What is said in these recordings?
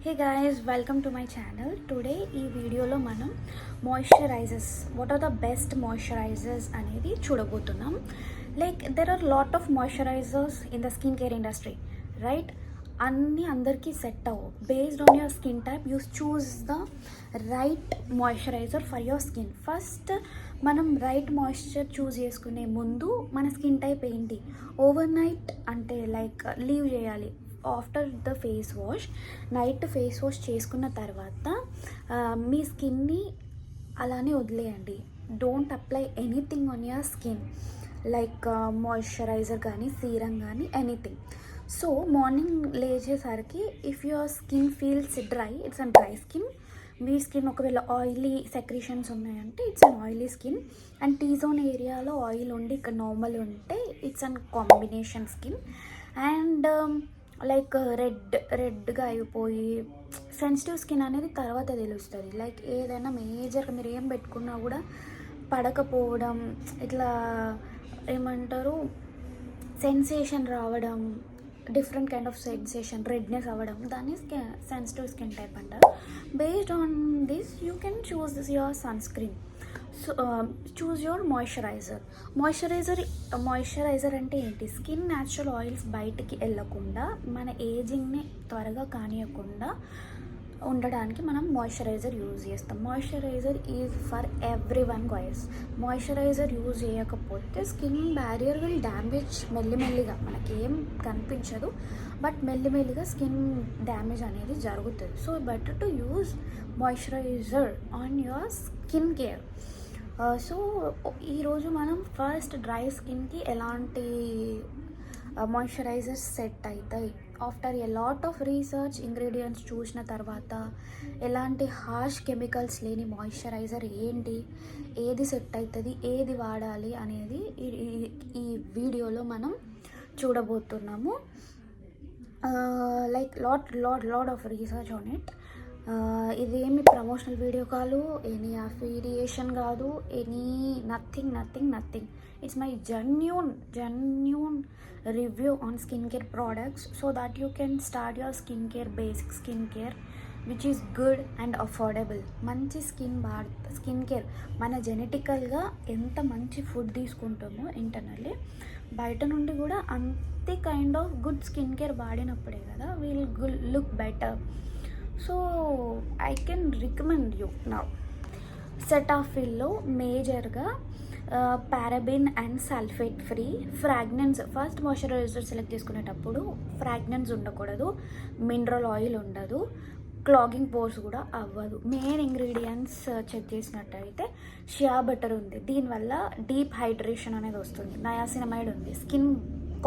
Hey guys, welcome to my channel. Today ఈ వీడియోలో మనం moisturisers what are the best moisturisers అనేది చూడబోతున్నాం. Like there are lot of moisturisers in the skin care industry, right? అన్నీ అందరికీ set అవ్వు. Based on your skin type you choose the right moisturiser for your skin. First మనం right moisture choose చేసుకునే ముందు మన skin type ఏంటి, over night అంటే like leave చేయాలి. After the face wash, night face wash చేసుకున్న తర్వాత మీ స్కిన్ని అలానే వదిలేయండి. Don't apply anything on your skin like moisturiser కానీ సీరం కానీ ఎనీథింగ్. సో మార్నింగ్ లేచేసరికి if your skin feels dry, it's and dry skin. Me skin ఒకవేళ ఆయిలీ సెక్రీషన్స్ ఉన్నాయంటే it's an oily skin, and tea zone ఏరియాలో oil ఉండి ఇక్కడ normal ఉంటే it's an combination skin. And like రెడ్గా అయిపోయి sensitive skin అనేది తర్వాత తెలుస్తుంది. లైక్ ఏదైనా మేజర్గా మీరు ఏం పెట్టుకున్నా కూడా పడకపోవడం, ఇట్లా ఏమంటారు సెన్సేషన్ రావడం, different kind of sensation, redness అవ్వడం, దాన్ని సెన్సిటివ్ స్కిన్ టైప్ అంటారు. Based on this you can choose your son screen. So choose your moisturiser. Moisturiser అంటే ఏంటి? స్కిన్ న్యాచురల్ ఆయిల్స్ బయటికి వెళ్ళకుండా మన ఏజింగ్ని త్వరగా కానియకుండా ఉండడానికి మనం మాయిశ్చరైజర్ యూజ్ చేస్తాం. Moisturiser is for every one guys. Moisturiser use చేయకపోతే స్కిన్ బ్యారియర్ విల్ డ్యామేజ్ మెల్లిమెల్లిగా. మనకేం కనిపించదు బట్ మెల్లిమెల్లిగా స్కిన్ డ్యామేజ్ అనేది జరుగుతుంది. So better to use moisturiser on your skin care. So ఈరోజు మనం ఫస్ట్ డ్రై స్కిన్కి ఎలాంటి మాయిశ్చరైజర్స్ సెట్ అవుతాయి after a lot of research, ingredients చూసిన తర్వాత ఎలాంటి హార్ష్ కెమికల్స్ లేని మాయిశ్చరైజర్ ఏంటి, ఏది సెట్ అవుతుంది, ఏది వాడాలి అనేది ఈ వీడియోలో మనం చూడబోతున్నాము. Like lot of research on it. ఇదేమి ప్రమోషనల్ వీడియో కాదు, ఎనీ అఫిలియేషన్ కాదు, any nothing. It's my genuine review on skin care products so that you can start your basic skin care which is good and affordable. మంచి skin care మన జెనెటికల్గా ఎంత మంచి food తీసుకుంటామో internally, బయట నుండి కూడా అంతే kind of good skin care వాడినప్పుడే కదా will look better. So I can recommend you now. సెటాఫిల్లో మేజర్గా paraben and sulphate free, fragrance. First moisturiser select చేసుకునేటప్పుడు ఫ్రాగ్రెన్స్ ఉండకూడదు, మినరల్ ఆయిల్ ఉండదు, క్లాగింగ్ పోర్స్ కూడా అవ్వదు. మెయిన్ ఇంగ్రీడియంట్స్ చెక్ చేసినట్టయితే షియా బటర్ ఉంది, దీనివల్ల డీప్ హైడ్రేషన్ అనేది వస్తుంది. నయాసినమైడ్ ఉంది, స్కిన్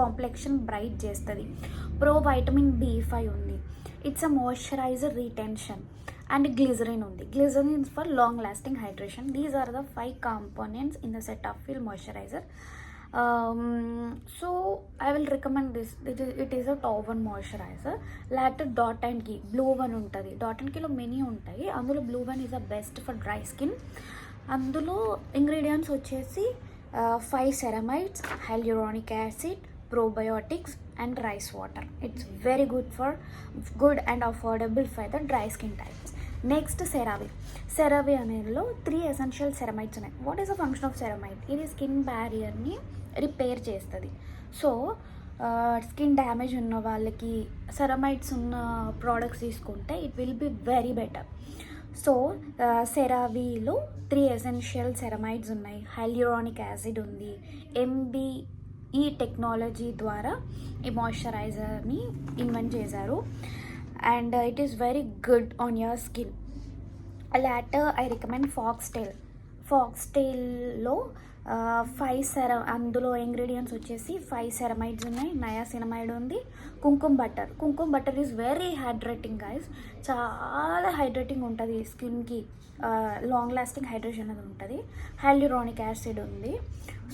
కాంప్లెక్షన్ బ్రైట్ చేస్తుంది. ప్రో వైటమిన్ B5 ఉంది, it's a moisturiser retention. And glycerin ఉంది, glycerin for long lasting hydration. These are the 5 components in the Cetaphil moisturizer. So I will recommend this. It is a top 1 moisturizer. Later Dot and Key blue one ఉంటుంది. Dot and Keyలో many ఉంటాయి, అందులో blue one is the best for dry skin. అందులో ingredients వచ్చేసి 5 ceramides, hyaluronic acid, probiotics and rice water. It's very good and affordable for the dry skin types. Next CeraVe అనేలో 3 essential ceramides ఉన్నాయి. What is the function of ceramide? ఇది skin బ్యారియర్ని repair చేస్తుంది. So skin damage ఉన్న వాళ్ళకి ceramides ఉన్న products తీసుకుంటే it will be very better. So సెరావీలో 3 ఎసెన్షియల్ సెరమైడ్స్ ఉన్నాయి, హైల్యూరానిక్ యాసిడ్ ఉంది. MBE టెక్నాలజీ ద్వారా ఈ మాయిశ్చరైజర్ని ఇన్వెంట్ చేశారు and it is very good on your skin. Later I recommend ఫాక్స్టైల్లో 5 అందులో ఇంగ్రీడియంట్స్ వచ్చేసి 5 సెరమైడ్స్ ఉన్నాయి, నయాసినమైడ్ ఉంది, kumkuma butter is very hydrating guys. చాలా హైడ్రేటింగ్ ఉంటుంది స్కిన్కి, లాంగ్ లాస్టింగ్ హైడ్రేషన్ అనేది ఉంటుంది. హైల్యూరానిక్ యాసిడ్ ఉంది.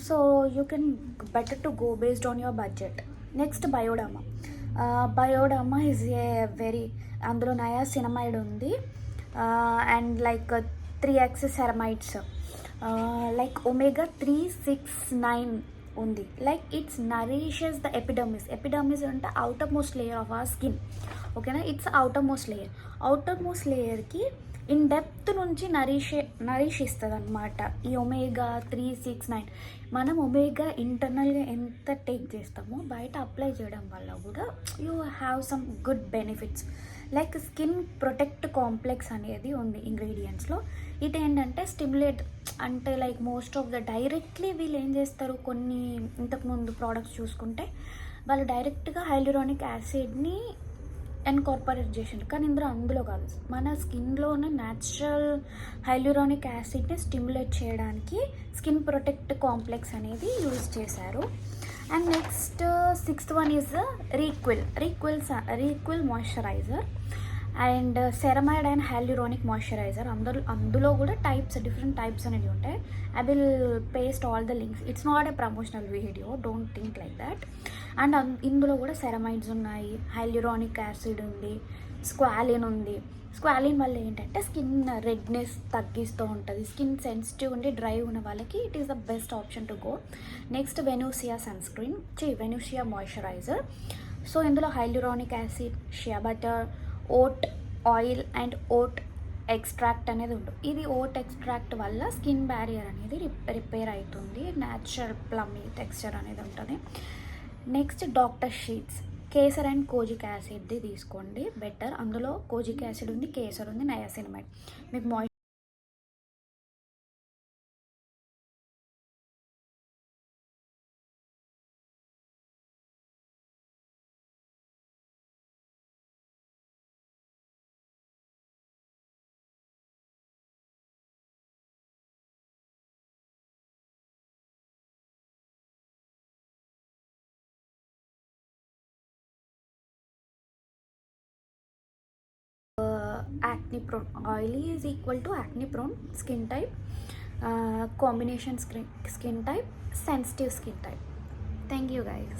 So you can better to go based on your budget. Next Bioderma is a very, అందులో నయాసినమైడ్ ఉంది and like 3 ceramides like omega 3, 6, 9 ఉంది. Like it's nourishes the epidermis అంటే outer most layer of our skin. ఓకేనా, it's outer most లేయర్కి in depth నుంచి Nourish ఇస్తుంది అనమాట ఈ omega-3, 6, 9. మనం ఒమేగా ఇంటర్నల్గా ఎంత టేక్ చేస్తామో బయట అప్లై చేయడం వల్ల కూడా you have some good benefits. Like skin protect complex అనేది ఉంది ఇంగ్రీడియంట్స్లో. ఇది ఏంటంటే స్టిమ్యులేట్ అంటే like most of the directly వీళ్ళు ఏం చేస్తారు, కొన్ని ఇంతకుముందు ప్రోడక్ట్స్ చూసుకుంటే వాళ్ళు డైరెక్ట్గా హైల్యూరానిక్ యాసిడ్ని ఇన్కార్పొరేట్ చేసిండు. కానీ అందులో కాదు, మన స్కిన్లో ఉన్న న్యాచురల్ హైల్యూరానిక్ యాసిడ్ని స్టిమ్యులేట్ చేయడానికి స్కిన్ ప్రొటెక్ట్ కాంప్లెక్స్ అనేది యూజ్ చేశారు. And next 6th one is Reequil moisturiser and ceramide and hyaluronic moisturiser. అందులో కూడా డిఫరెంట్ టైప్స్ అనేవి ఉంటాయి. I will paste all the links. It's not a promotional video, don't think like that. And ఇందులో కూడా ceramides ఉన్నాయి, hyaluronic acid ఉంది, squalane ఉంది. Squalane వల్ల ఏంటంటే స్కిన్ రెడ్నెస్ తగ్గిస్తూ ఉంటుంది. స్కిన్ సెన్సిటివ్ ఉండి డ్రై ఉన్న వాళ్ళకి it is the best option to go. Next Venusia moisturiser. So ఇందులో hyaluronic acid, shea butter, oat oil and oat extract అనేది ఉంటుంది. ఇది ఓట్ ఎక్స్ట్రాక్ట్ వల్ల స్కిన్ బ్యారియర్ అనేది రిపేర్ అవుతుంది, న్యాచురల్ ప్లమ్మీ టెక్స్చర్ అనేది ఉంటుంది. Next doctor Sheth's, kesar and kojic యాసిడ్ది తీసుకోండి బెటర్. అందులో కోజిక్ యాసిడ్ ఉంది, కేసర్ ఉంది, నయాసినమైడ్. మీకు acne prone oily is equal to acne prone skin type, combination skin type, sensitive skin type. Thank you guys.